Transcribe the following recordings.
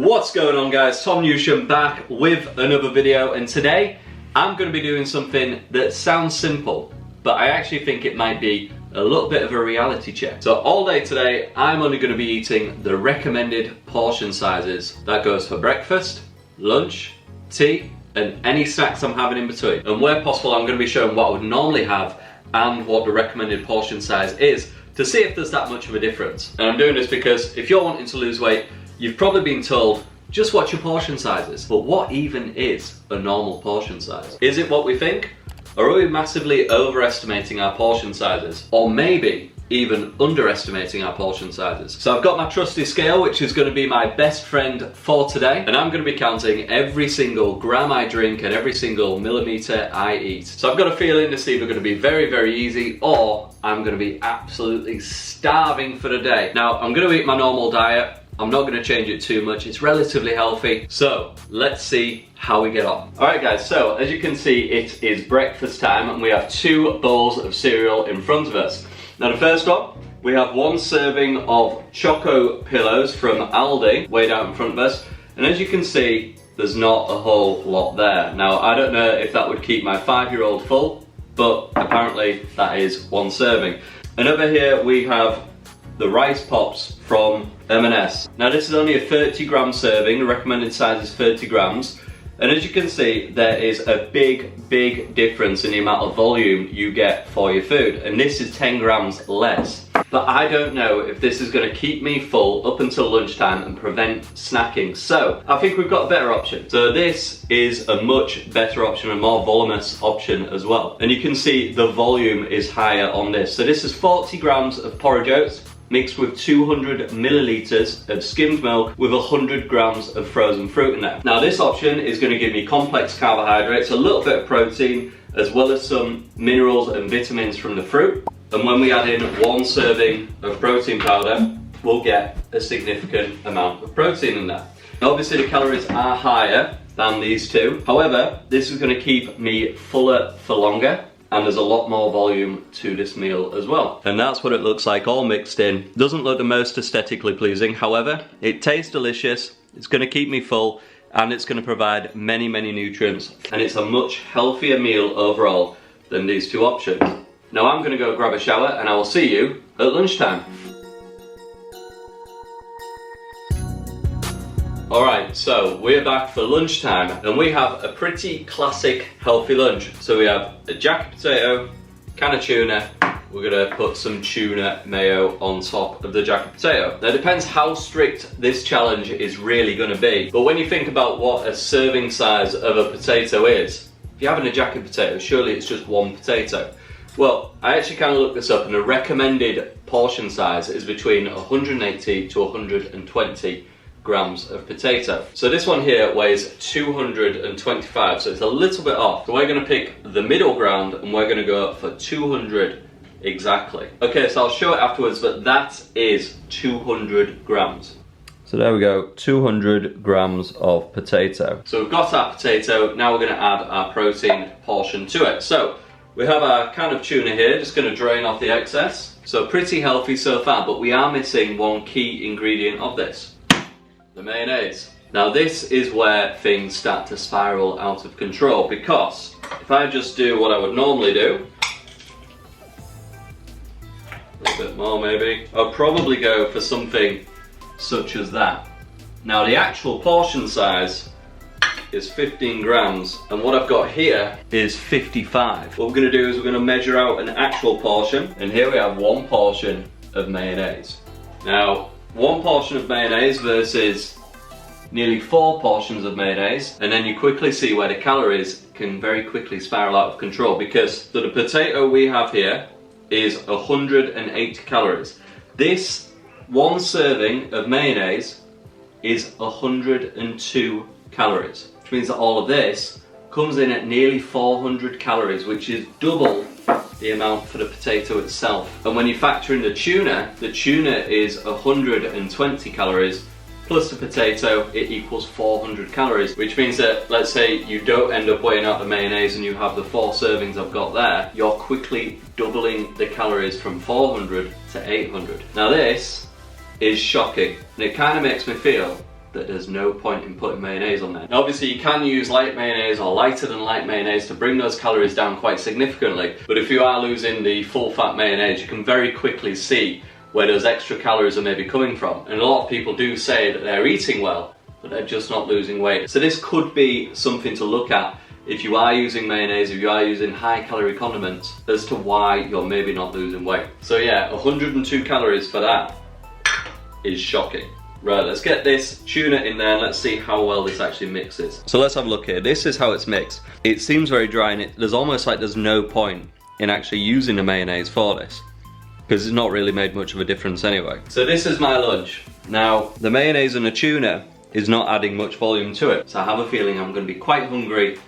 What's going on, guys? Tom Newsham back with another video, and today I'm going to be doing something that sounds simple, but I actually think it might be a little bit of a reality check. So all day today I'm only going to be eating the recommended portion sizes. That goes for breakfast, lunch, tea and any snacks I'm having in between. And where possible I'm going to be showing what I would normally have and what the recommended portion size is, to see if there's that much of a difference. And I'm doing this because if you're wanting to lose weight, you've probably been told, just watch your portion sizes. But what even is a normal portion size? Is it what we think? Or are we massively overestimating our portion sizes? Or maybe even underestimating our portion sizes? So I've got my trusty scale, which is going to be my best friend for today. And I'm going to be counting every single gram I drink and every single millimeter I eat. So I've got a feeling this is either going to be very, very easy, or I'm going to be absolutely starving for the day. Now, I'm going to eat my normal diet. I'm not going to change it too much. It's relatively healthy. So let's see how we get on. All right, guys, so as you can see, it is breakfast time and we have 2 bowls of cereal in front of us. Now the first one, we have 1 serving of Choco Pillows from Aldi, way down in front of us. And as you can see, there's not a whole lot there. Now, I don't know if that would keep my 5-year-old full, but apparently that is 1 serving. And over here we have the Rice Pops from M&S. Now this is only a 30 gram serving, the recommended size is 30 grams. And as you can see, there is a big difference in the amount of volume you get for your food. And this is 10 grams less. But I don't know if this is going to keep me full up until lunchtime and prevent snacking. So I think we've got a better option. So this is a much better option, a more voluminous option as well. And you can see the volume is higher on this. So this is 40 grams of porridge oats, mixed with 200 milliliters of skimmed milk with 100 grams of frozen fruit in there. Now this option is going to give me complex carbohydrates, a little bit of protein, as well as some minerals and vitamins from the fruit. And when we add in 1 serving of protein powder, we'll get a significant amount of protein in there. Obviously the calories are higher than these 2. However, this is going to keep me fuller for longer. And there's a lot more volume to this meal as well. And that's what it looks like all mixed in. Doesn't look the most aesthetically pleasing. However, it tastes delicious. It's going to keep me full and it's going to provide many nutrients. And it's a much healthier meal overall than these 2 options. Now I'm going to go grab a shower and I will see you at lunchtime. Alright, so we're back for lunchtime and we have a pretty classic healthy lunch. So we have a jacket potato, can of tuna. We're going to put some tuna mayo on top of the jacket potato. Now it depends how strict this challenge is really going to be. But when you think about what a serving size of a potato is, if you're having a jacket potato, surely it's just 1 potato. Well, I actually kind of looked this up and the recommended portion size is between 180 to 120 grams of potato. So this one here weighs 225, so it's a little bit off. So we're going to pick the middle ground and we're going to go for 200 exactly. Okay, so I'll show it afterwards, but that is 200 grams. So there we go, 200 grams of potato. So we've got our potato, now we're going to add our protein portion to it. So we have our can of tuna here, just going to drain off the excess. So pretty healthy so far, but we are missing 1 key ingredient of this. The mayonnaise. Now this is where things start to spiral out of control, because if I just do what I would normally do, a little bit more maybe, I'll probably go for something such as that. Now the actual portion size is 15 grams and what I've got here is 55. What we're going to do is we're going to measure out an actual portion, and here we have 1 portion of mayonnaise. Now 1 portion of mayonnaise versus nearly 4 portions of mayonnaise, and then you quickly see where the calories can very quickly spiral out of control, because the potato we have here is 180 calories. This 1 serving of mayonnaise is 102 calories, which means that all of this comes in at nearly 400 calories, which is double the amount for the potato itself. And when you factor in the tuna is 120 calories, plus the potato, it equals 400 calories, which means that, let's say you don't end up weighing out the mayonnaise and you have the 4 servings I've got there, you're quickly doubling the calories from 400 to 800. Now this is shocking, and it kind of makes me feel that there's no point in putting mayonnaise on there. Now, obviously you can use light mayonnaise or lighter than light mayonnaise to bring those calories down quite significantly, but if you are losing the full fat mayonnaise, you can very quickly see where those extra calories are maybe coming from. And a lot of people do say that they're eating well, but they're just not losing weight. So this could be something to look at if you are using mayonnaise, if you are using high calorie condiments, as to why you're maybe not losing weight. So yeah, 102 calories for that is shocking. Right, let's get this tuna in there and let's see how well this actually mixes. So let's have a look here. This is how it's mixed. It seems very dry, and there's almost like there's no point in actually using the mayonnaise for this, because it's not really made much of a difference anyway. So this is my lunch. Now, the mayonnaise and the tuna is not adding much volume to it, so I have a feeling I'm going to be quite hungry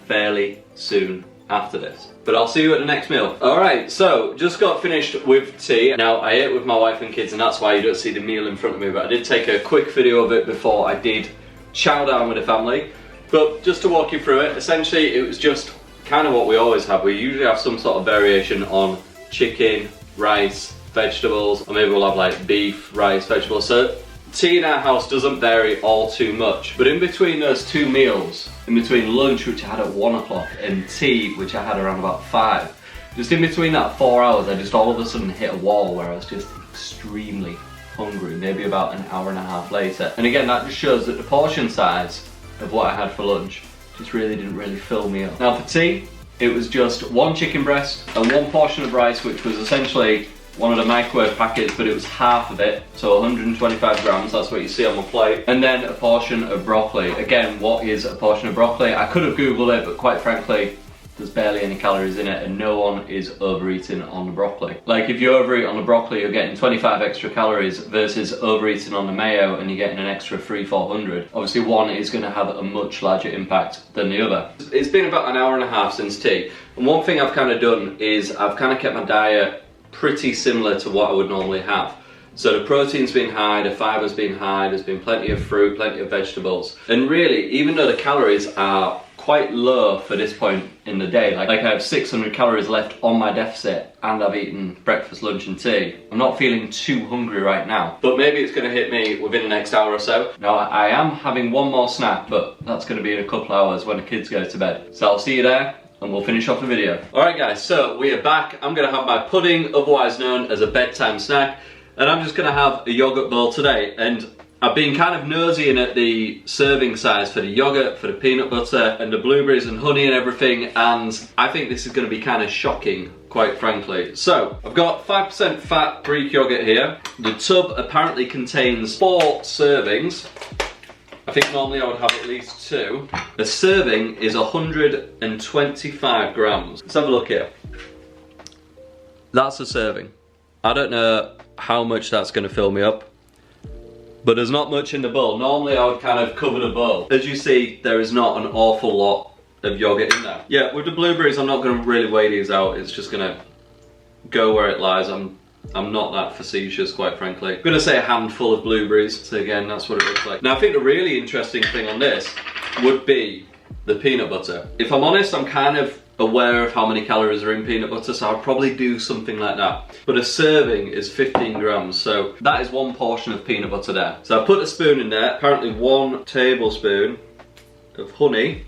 fairly soon after this. But I'll see you at the next meal. Alright, so just got finished with tea. Now, I ate with my wife and kids, and that's why you don't see the meal in front of me, but I did take a quick video of it before I did chow down with the family. But just to walk you through it, essentially it was just kind of what we always have. We usually have some sort of variation on chicken, rice, vegetables, or maybe we'll have like beef, rice, vegetables. So tea in our house doesn't vary all too much, but in between those two meals, in between lunch, which I had at 1 o'clock, and tea, which I had around about 5, just in between that 4 hours, I just all of a sudden hit a wall where I was just extremely hungry, maybe about an hour and a half later. And again, that just shows that the portion size of what I had for lunch just really didn't fill me up. Now for tea, it was just 1 chicken breast and 1 portion of rice, which was essentially one of the microwave packets, but it was half of it, so 125 grams, that's what you see on my plate. And then a portion of broccoli. Again, what is a portion of broccoli? I could have Googled it, but quite frankly, there's barely any calories in it, and no one is overeating on the broccoli. Like, if you overeat on the broccoli, you're getting 25 extra calories versus overeating on the mayo and you're getting an extra 300-400. Obviously, one is going to have a much larger impact than the other. It's been about an hour and a half since tea, and one thing I've kind of done is I've kind of kept my diet pretty similar to what I would normally have. So the protein's been high, the fiber's been high, there's been plenty of fruit, plenty of vegetables. And really, even though the calories are quite low for this point in the day, like I have 600 calories left on my deficit and I've eaten breakfast, lunch and tea, I'm not feeling too hungry right now. But maybe it's going to hit me within the next hour or so. Now I am having one more snack, but that's going to be in a couple hours when the kids go to bed. So I'll see you there, and we'll finish off the video. Alright guys, so we are back. I'm going to have my pudding, otherwise known as a bedtime snack, and I'm just going to have a yogurt bowl today. And I've been kind of nosying at the serving size for the yogurt, for the peanut butter, and the blueberries and honey and everything, and I think this is going to be kind of shocking, quite frankly. So, I've got 5% fat Greek yogurt here. The tub apparently contains 4 servings. I think normally I would have at least 2. A serving is 125 grams. Let's have a look here. That's a serving. I don't know how much that's going to fill me up, but there's not much in the bowl. Normally I would kind of cover the bowl. As you see, there is not an awful lot of yogurt in there. Yeah, with the blueberries, I'm not going to really weigh these out. It's just going to go where it lies. I'm not that facetious, quite frankly. I'm going to say a handful of blueberries, so again, that's what it looks like. Now, I think the really interesting thing on this would be the peanut butter. If I'm honest, I'm kind of aware of how many calories are in peanut butter, so I'll probably do something like that. But a serving is 15 grams, so that is 1 portion of peanut butter there. So I put a spoon in there. Apparently 1 tablespoon of honey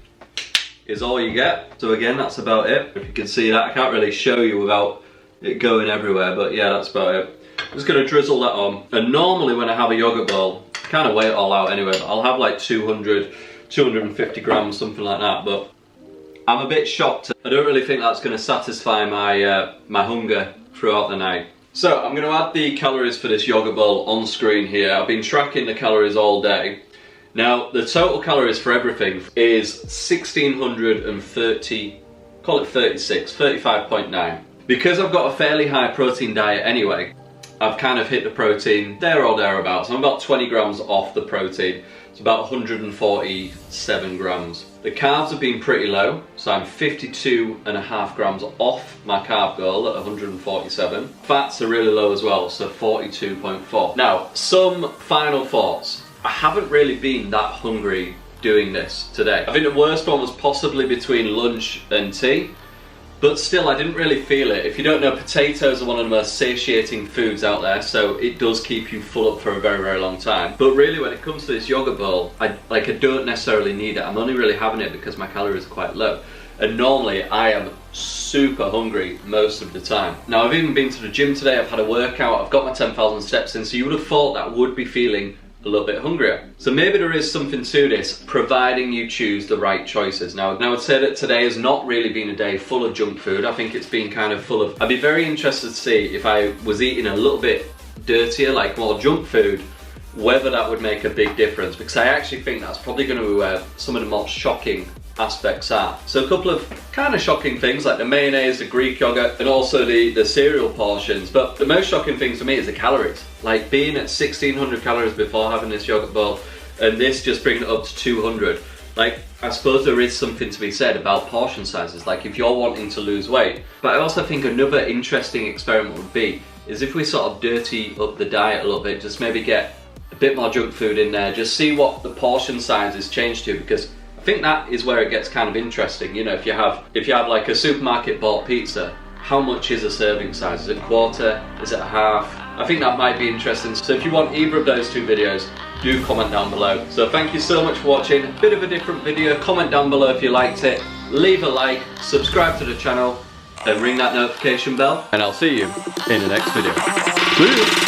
is all you get. So again, that's about it. If you can see that, I can't really show you without it going everywhere, but yeah, that's about it. I'm just gonna drizzle that on. And normally when I have a yogurt bowl, I kind of weigh it all out anyway, but I'll have like 200, 250 grams, something like that, but I'm a bit shocked. I don't really think that's gonna satisfy my, my hunger throughout the night. So I'm gonna add the calories for this yogurt bowl on screen here. I've been tracking the calories all day. Now, the total calories for everything is 1630, call it 36, 35.9. Because I've got a fairly high protein diet anyway, I've kind of hit the protein there or thereabouts. I'm about 20 grams off the protein. It's about 147 grams. The carbs have been pretty low, so I'm 52.5 grams off my carb goal at 147. Fats are really low as well, so 42.4. Now, some final thoughts. I haven't really been that hungry doing this today. I think the worst one was possibly between lunch and tea. But still, I didn't really feel it. If you don't know, potatoes are one of the most satiating foods out there, so it does keep you full up for a very, very long time. But really, when it comes to this yogurt bowl, I don't necessarily need it. I'm only really having it because my calories are quite low. And normally, I am super hungry most of the time. Now, I've even been to the gym today, I've had a workout, I've got my 10,000 steps in, so you would have thought that I would be feeling a little bit hungrier. So maybe there is something to this, providing you choose the right choices. Now I'd say that today has not really been a day full of junk food. I think it's been kind of full of, I'd be very interested to see if I was eating a little bit dirtier, like more junk food, whether that would make a big difference, because I actually think that's probably going to be where some of the most shocking aspects are. So a couple of kind of shocking things like the mayonnaise, the Greek yogurt, and also the cereal portions. But the most shocking thing to me is the calories. Like being at 1600 calories before having this yogurt bowl, and this just bringing it up to 200. Like, I suppose there is something to be said about portion sizes, like if you're wanting to lose weight. But I also think another interesting experiment would be, is if we sort of dirty up the diet a little bit, just maybe get a bit more junk food in there, just see what the portion sizes change to, because I think that is where it gets kind of interesting. You know, if you have like a supermarket bought pizza, how much is a serving size? Is it a quarter? Is it a half? I think that might be interesting. So if you want either of those two videos, do comment down below. So thank you so much for watching. A bit of a different video. Comment down below if you liked it. Leave a like, subscribe to the channel, and ring that notification bell. And I'll see you in the next video. Bye.